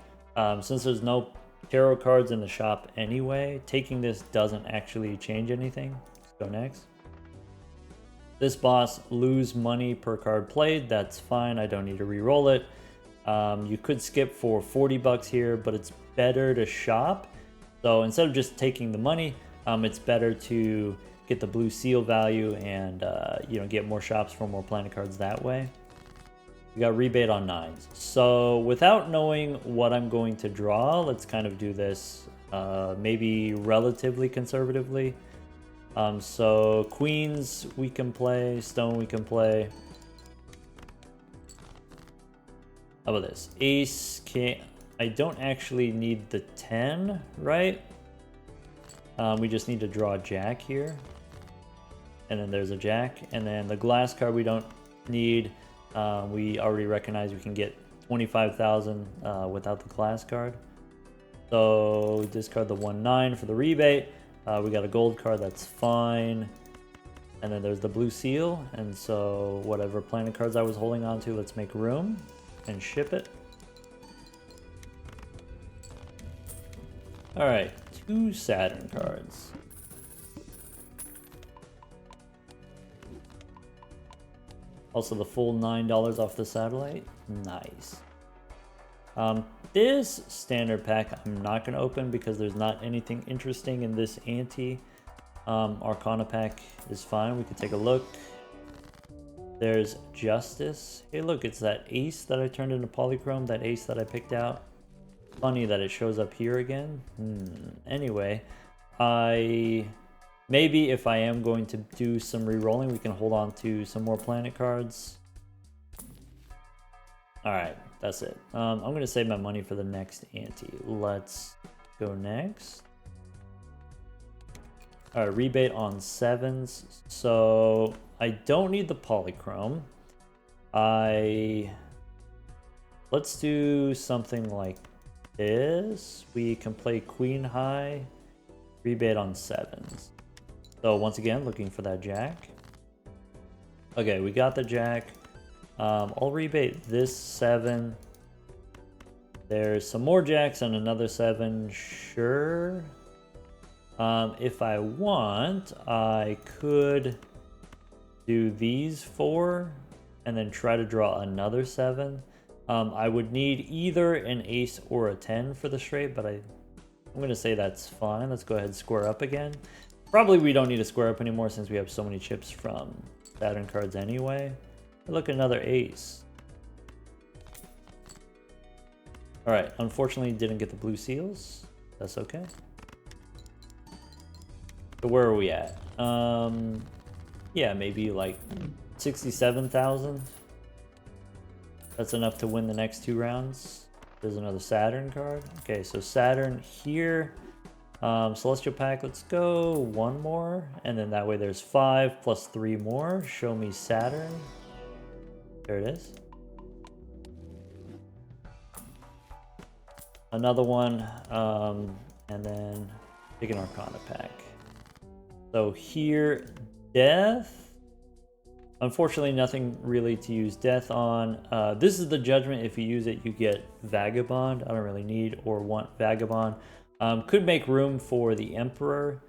since there's no tarot cards in the shop anyway, taking this doesn't actually change anything. Let's go next. This boss, lose money per card played. That's fine. I don't need to reroll it. You could skip for 40 bucks here, but it's better to shop. So instead of just taking the money, it's better to get the blue seal value and you know, get more shops for more planet cards that way. We got rebate on 9s. So without knowing what I'm going to draw, let's kind of do this maybe relatively conservatively. So queens we can play, stone we can play. How about this? Ace, king. I don't actually need the 10, right? We just need to draw a jack here. And then there's a jack. And then the glass card we don't need. We already recognize we can get 25,000 without the glass card. So discard the 1/9 for the rebate. We got a gold card, that's fine. And then there's the blue seal. And so whatever planet cards I was holding on to, let's make room and ship it. All right, 2 Saturn cards. Also the full $9 off the satellite. Nice. This standard pack I'm not going to open because there's not anything interesting in this anti. Arcana pack is fine. We could take a look. There's Justice. Hey look, it's that ace that I turned into polychrome, that ace that I picked out. Funny that it shows up here again. Anyway, maybe if I am going to do some re-rolling, we can hold on to some more planet cards. Alright, that's it. I'm going to save my money for the next ante. Let's go next. Alright, rebate on 7s. So, I don't need the polychrome. Let's do something like this. We can play queen high, rebate on 7s. So once again, looking for that jack. Okay, we got the jack. I'll rebate this 7. There's some more jacks and another 7, sure. If I want, I could do these 4 and then try to draw another 7. I would need either an ace or a 10 for the straight, but I'm going to say that's fine. Let's go ahead and square up again. Probably we don't need to square up anymore since we have so many chips from Saturn cards anyway. Look, another ace. Alright, unfortunately didn't get the blue seals. That's okay. So where are we at? Yeah, maybe like 67,000. That's enough to win the next 2 rounds. There's another Saturn card. Okay, so Saturn here. Celestial pack, let's go 1 more. And then that way there's 5 plus 3 more. Show me Saturn. There it is. Another one. And then pick an Arcana pack. So here, Death. Unfortunately, nothing really to use Death on. This is the Judgment. If you use it, you get Vagabond. I don't really need or want Vagabond. Could make room for the Emperor,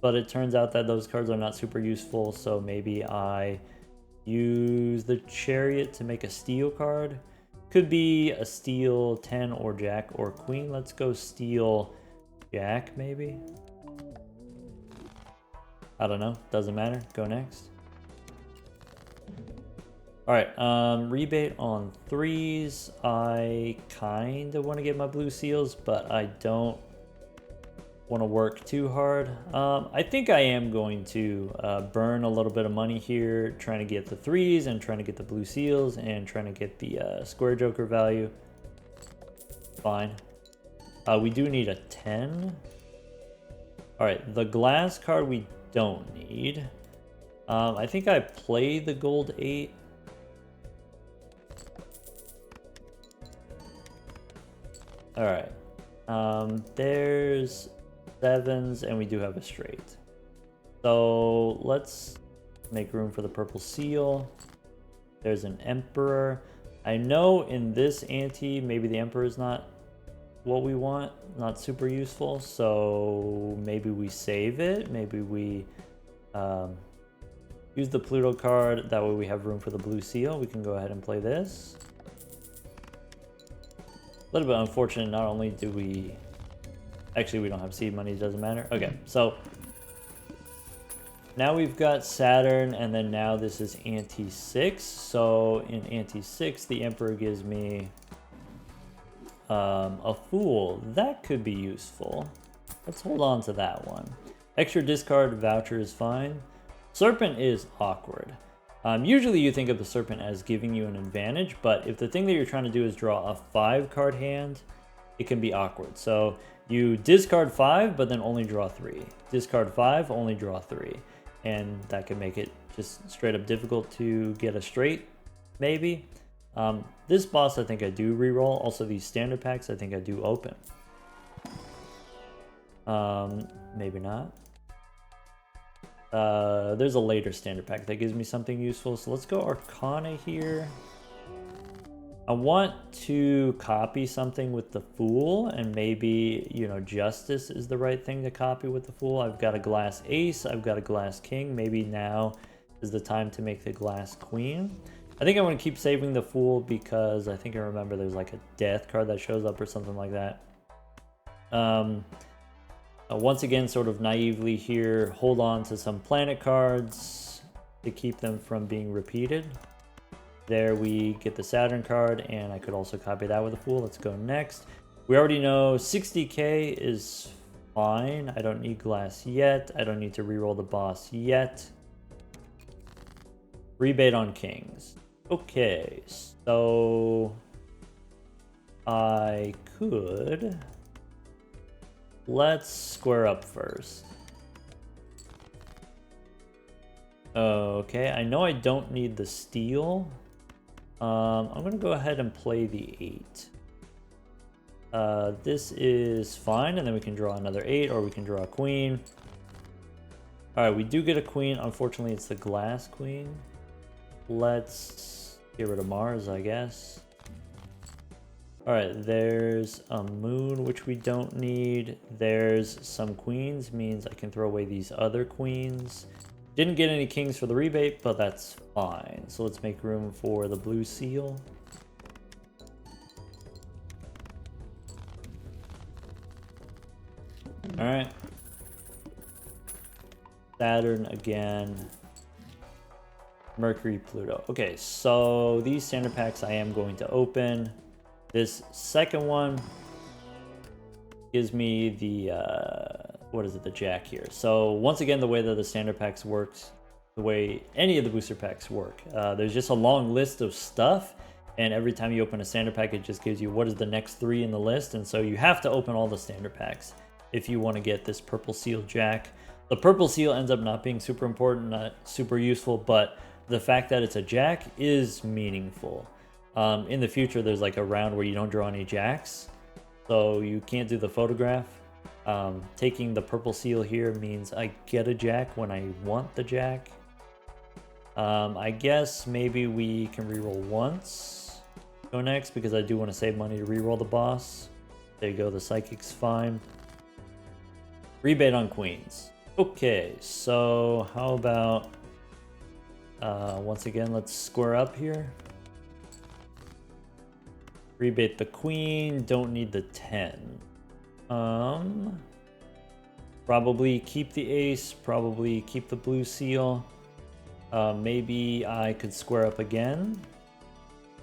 but it turns out that those cards are not super useful, so maybe I use the Chariot to make a Steel card. Could be a Steel 10 or Jack or Queen. Let's go Steel Jack, maybe. I don't know. Doesn't matter. Go next. Alright, rebate on 3s. I kind of want to get my blue seals, but I don't want to work too hard. I think I am going to burn a little bit of money here, trying to get the 3s and trying to get the blue seals and trying to get the square joker value. Fine. We do need a 10. All right, the glass card we don't need. I think I play the gold 8. All right. There's 7s and we do have a straight. So let's make room for the purple seal. There's an emperor. I know in this ante, maybe the emperor is not what we want, not super useful. So maybe we save it. Maybe we use the Pluto card. That way we have room for the blue seal. We can go ahead and play this. A little bit unfortunate, not only do we... Actually, we don't have seed money, it doesn't matter. Okay, so... Now we've got Saturn, and then now this is ante 6. So in ante 6, the Emperor gives me a Fool. That could be useful. Let's hold on to that one. Extra discard voucher is fine. Serpent is awkward. Usually you think of the Serpent as giving you an advantage, but if the thing that you're trying to do is draw a 5-card hand, it can be awkward. So you discard 5, but then only draw 3. Discard 5, only draw 3. And that can make it just straight up difficult to get a straight, maybe. This boss I think I do reroll. Also these standard packs I think I do open. Maybe not. There's a later standard pack that gives me something useful. So let's go Arcana here. I want to copy something with the Fool, and maybe, you know, Justice is the right thing to copy with the Fool. I've got a Glass Ace, I've got a Glass King. Maybe now is the time to make the Glass Queen. I think I want to keep saving the Fool because I think I remember there's like a Death card that shows up or something like that. Once again, sort of naively here, hold on to some planet cards to keep them from being repeated. There we get the Saturn card, and I could also copy that with a Fool. Let's go next. We already know 60k is fine. I don't need glass yet. I don't need to reroll the boss yet. Rebate on kings. Okay, so I could... Let's square up first. Okay, I know I don't need the steel. I'm gonna go ahead and play the 8. This is fine, and then we can draw another 8, or we can draw a queen. Alright, we do get a queen. Unfortunately, it's the glass queen. Let's get rid of Mars, I guess. Alright, there's a moon, which we don't need. There's some queens, means I can throw away these other queens. Didn't get any kings for the rebate, but that's fine. So let's make room for the blue seal. Alright. Saturn again. Mercury, Pluto. Okay, so these standard packs I am going to open. This second one gives me the, what is it, the Jack here. So once again, the way that the standard packs works, the way any of the booster packs work, there's just a long list of stuff, and every time you open a standard pack, it just gives you what is the next 3 in the list, and so you have to open all the standard packs if you want to get this purple seal Jack. The purple seal ends up not being super important, not super useful, but the fact that it's a Jack is meaningful. In the future, there's like a round where you don't draw any Jacks, so you can't do the photograph. Taking the purple seal here means I get a Jack when I want the Jack. I guess maybe we can reroll once. Go next, because I do want to save money to reroll the boss. There you go, the Psychic's fine. Rebate on queens. Okay, so how about... once again, let's square up here. Rebate the queen, don't need the 10. Probably keep the ace, probably keep the blue seal. Maybe I could square up again.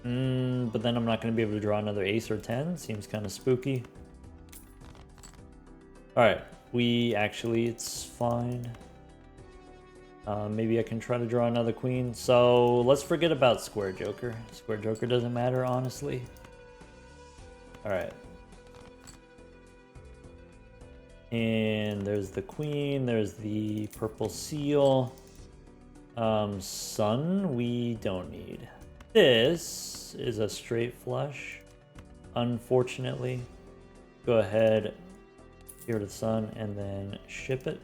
But then I'm not going to be able to draw another ace or 10. Seems kind of spooky. Alright, It's fine. Maybe I can try to draw another queen. So let's forget about Square Joker. Square Joker doesn't matter, honestly. Alright. And there's the queen, there's the purple seal. Sun, we don't need. This is a straight flush, unfortunately. Go ahead, here to the sun, and then ship it.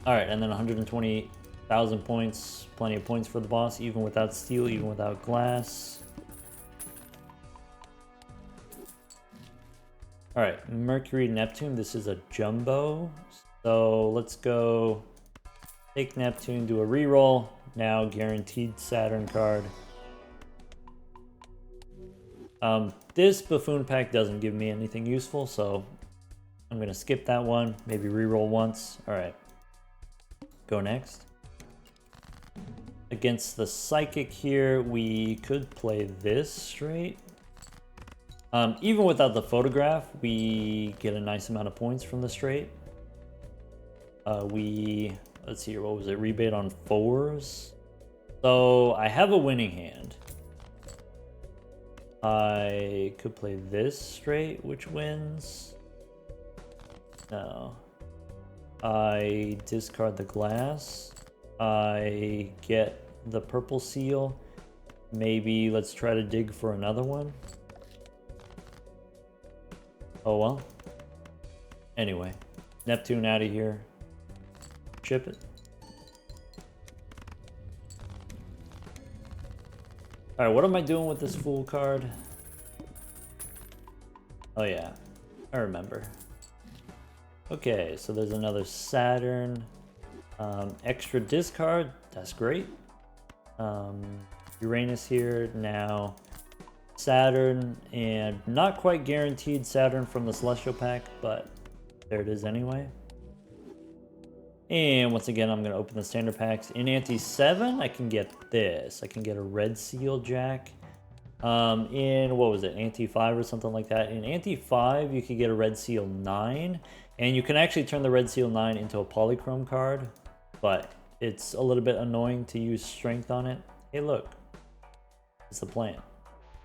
Alright, and then 120,000 points. Plenty of points for the boss, even without steel, even without glass. Alright, Mercury, Neptune. This is a jumbo. So let's go take Neptune, do a reroll. Now guaranteed Saturn card. This buffoon pack doesn't give me anything useful, so I'm going to skip that one. Maybe reroll once. Alright. Go next. Against the Psychic here, we could play this straight. Even without the photograph, we get a nice amount of points from the straight. Let's see here, what was it? Rebate on 4s. So I have a winning hand. I could play this straight, which wins. No. I discard the glass. I get the purple seal. Maybe let's try to dig for another one. Oh well. Anyway, Neptune out of here. Ship it. Alright, what am I doing with this Fool card? Oh yeah, I remember. Okay, so there's another Saturn. Extra discard, that's great. Uranus here, now Saturn, and not quite guaranteed Saturn from the Celestial Pack, but there it is anyway. And once again, I'm going to open the standard packs. In Ante 7, I can get this. I can get a Red Seal Jack. In, what was it, Ante 5 or something like that. In Ante 5, you could get a Red Seal 9. And you can actually turn the Red Seal 9 into a Polychrome card. But it's a little bit annoying to use Strength on it. Hey, look. It's the plan.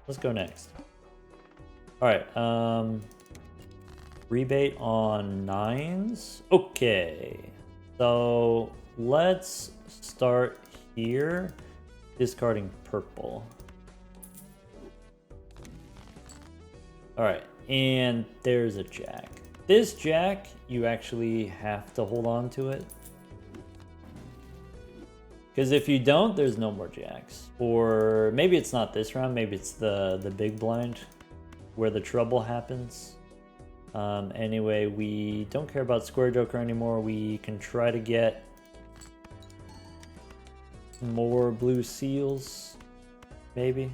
Let's go next. Alright, rebate on 9s. Okay. So let's start here, discarding purple. Alright, and there's a Jack. This Jack, you actually have to hold on to it. Because if you don't, there's no more Jacks. Or maybe it's not this round, maybe it's the big blind where the trouble happens. Anyway, we don't care about Square Joker anymore. We can try to get more blue seals, maybe.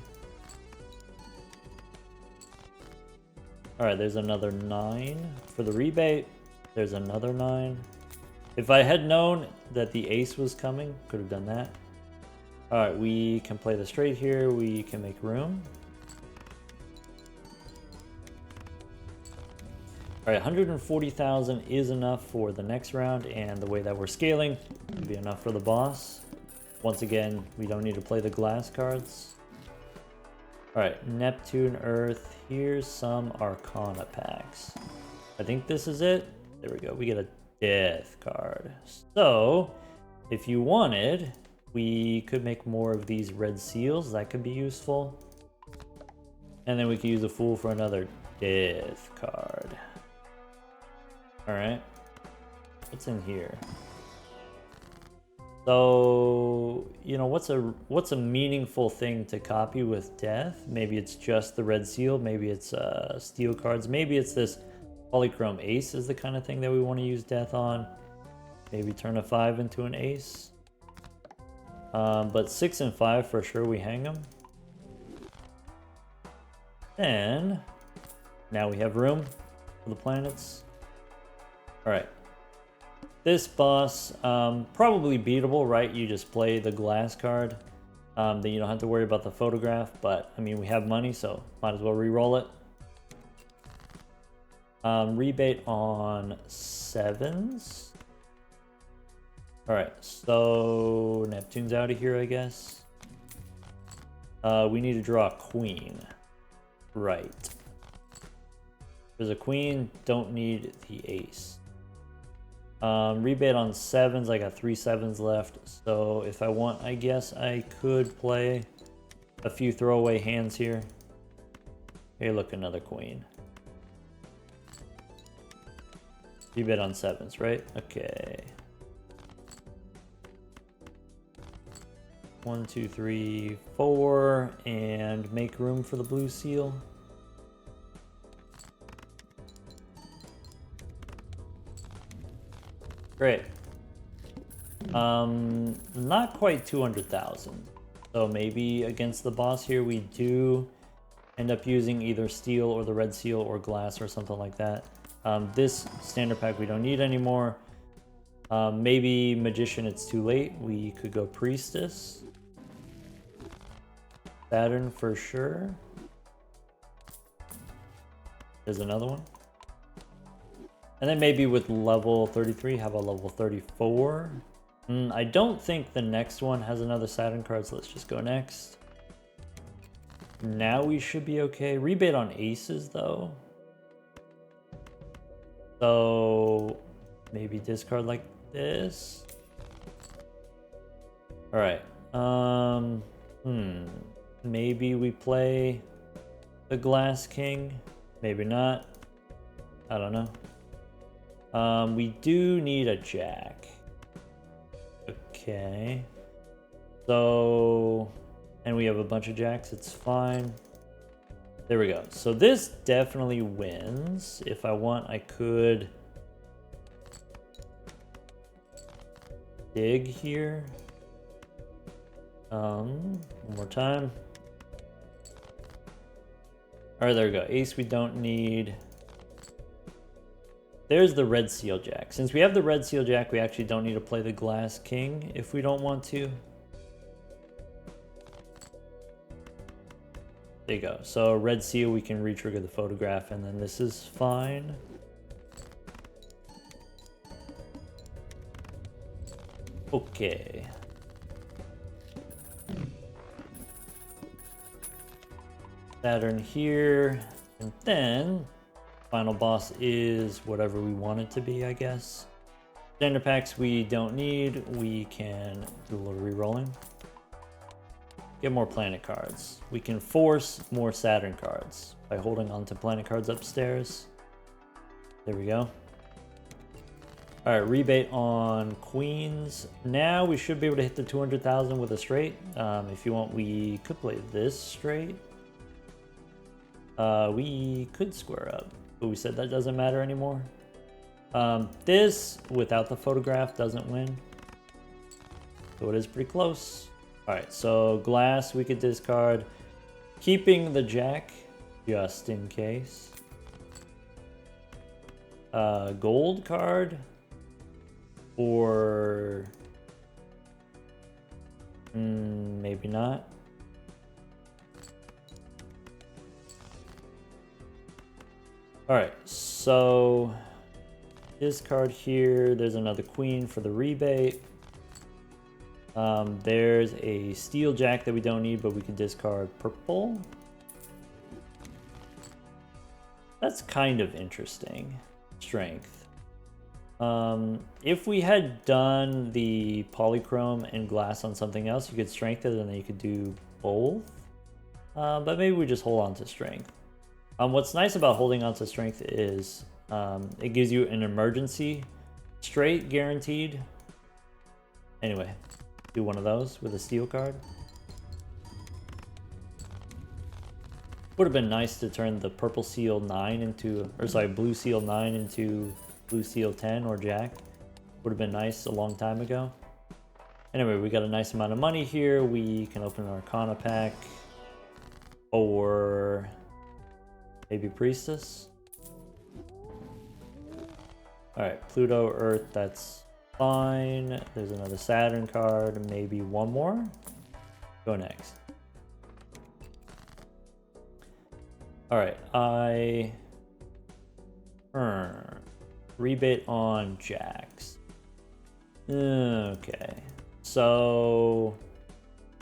Alright, there's another 9 for the rebate. There's another 9. If I had known that the ace was coming, could have done that. Alright, we can play the straight here. We can make room. Alright, 140,000 is enough for the next round, and the way that we're scaling will be enough for the boss. Once again, we don't need to play the glass cards. Alright, Neptune, Earth. Here's some Arcana packs. I think this is it. There we go. We get a Death card. So, if you wanted, we could make more of these red seals. That could be useful. And then we could use a Fool for another Death card. Alright. What's in here? So, you know, what's a meaningful thing to copy with Death? Maybe it's just the red seal, maybe it's steel cards, maybe it's this Polychrome Ace is the kind of thing that we want to use Death on. Maybe turn a 5 into an ace. But 6 and 5 for sure we hang them. Then, now we have room for the planets. Alright. This boss, probably beatable, right? You just play the glass card. Then you don't have to worry about the photograph. But, I mean, we have money, so might as well re-roll it. Rebate on 7s. Alright, so Neptune's out of here, I guess. We need to draw a queen. Right. There's a queen, don't need the ace. Rebate on 7s, I got 3 7s left. So if I want, I guess I could play a few throwaway hands here. Hey, look, another queen. Rebate on 7s, right? Okay. 1, 2, 3, 4, and make room for the blue seal. Great. Not quite 200,000. So maybe against the boss here we do end up using either steel or the red seal or glass or something like that. This standard pack we don't need anymore. Maybe magician, it's too late. We could go priestess. Saturn for sure. There's another one. And then maybe with level 33, have a level 34. I don't think the next one has another Saturn card, so let's just go next. Now we should be okay. Rebate on aces, though. So maybe discard like this. All right. Maybe we play the Glass King. Maybe not. I don't know. We do need a jack. Okay. So, and we have a bunch of jacks. It's fine. There we go. So this definitely wins. If I want, I could dig here. One more time. All right, there we go. Ace we don't need. There's the red seal jack. Since we have the red seal jack, we actually don't need to play the glass king if we don't want to. There you go. So red seal, we can re-trigger the photograph, and then this is fine. Okay. Saturn here, and then final boss is whatever we want it to be, I guess. Standard packs we don't need. We can do a little re-rolling. Get more planet cards. We can force more Saturn cards by holding on to planet cards upstairs. There we go. All right, rebate on queens. Now we should be able to hit the 200,000 with a straight. If you want, we could play this straight. We could square up, but we said that doesn't matter anymore. This, without the photograph, doesn't win. So it is pretty close. All right, so glass we could discard. Keeping the jack, just in case. Gold card. Or maybe not. All right, so this card here, there's another queen for the rebate. There's a steel jack that we don't need, but we can discard purple. That's kind of interesting. Strength. If we had done the polychrome and glass on something else, you could strengthen it and then you could do both. But maybe we just hold on to strength. What's nice about holding on to strength is it gives you an emergency straight guaranteed. Anyway, do one of those with a steel card. Would have been nice to turn the purple seal 9 into, or sorry, blue seal 9 into blue seal 10 or jack. Would have been nice a long time ago. Anyway, we got a nice amount of money here. We can open an Arcana pack or maybe Priestess. All right, Pluto, Earth, that's fine. There's another Saturn card, maybe one more. Go next. All right, Rebate on jacks. Okay. So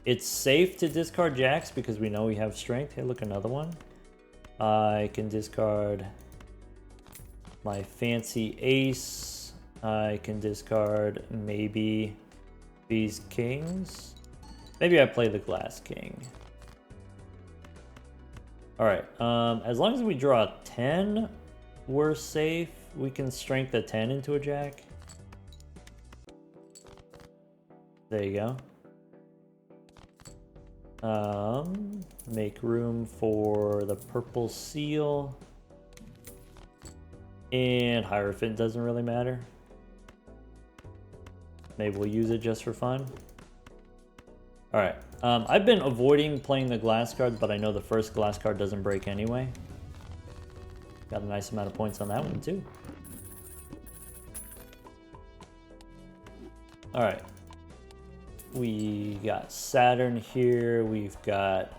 it's safe to discard jacks because we know we have strength. Hey, look, another one. I can discard my fancy ace. I can discard maybe these kings. Maybe I play the glass king. All right, as long as we draw a 10, we're safe. We can strength a 10 into a jack. There you go. Make room for the purple seal. And Hierophant doesn't really matter. Maybe we'll use it just for fun. All right, I've been avoiding playing the glass cards, but I know the first glass card doesn't break anyway. Got a nice amount of points on that one too. All right, we got Saturn here. We've got,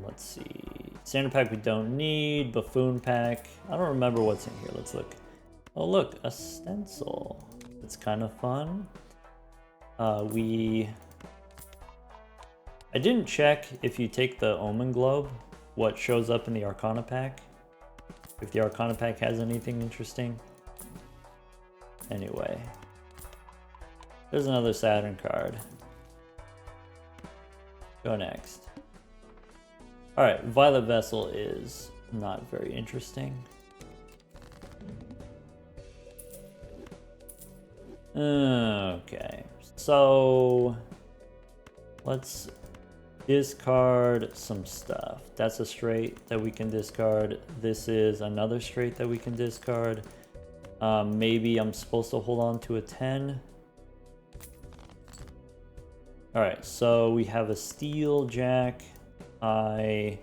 let's see, standard pack we don't need, buffoon pack. I don't remember what's in here. Let's look. Oh, look, a stencil. It's kind of fun. I didn't check if you take the Omen Globe, what shows up in the Arcana pack. If the Arcana pack has anything interesting. Anyway. There's another Saturn card. Go next. Alright, Violet Vessel is not very interesting. Okay, so let's discard some stuff. That's a straight that we can discard. This is another straight that we can discard. Maybe I'm supposed to hold on to a 10. Alright, so we have a steel jack. I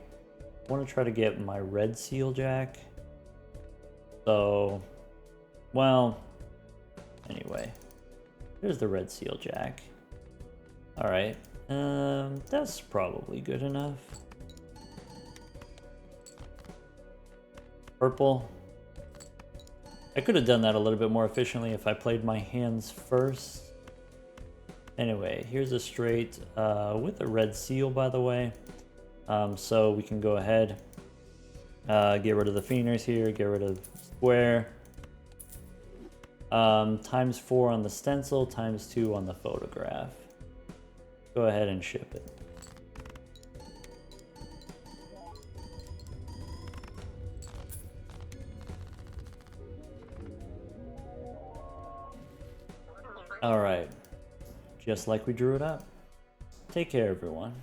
want to try to get my red seal jack. So, well, anyway, there's the red seal jack. Alright, that's probably good enough. Purple. I could have done that a little bit more efficiently if I played my hands first. Anyway, here's a straight with a red seal, by the way. So we can go ahead, get rid of the fingers here, get rid of square. ×4 on the stencil, ×2 on the photograph. Go ahead and ship it. All right, just like we drew it up. Take care, everyone.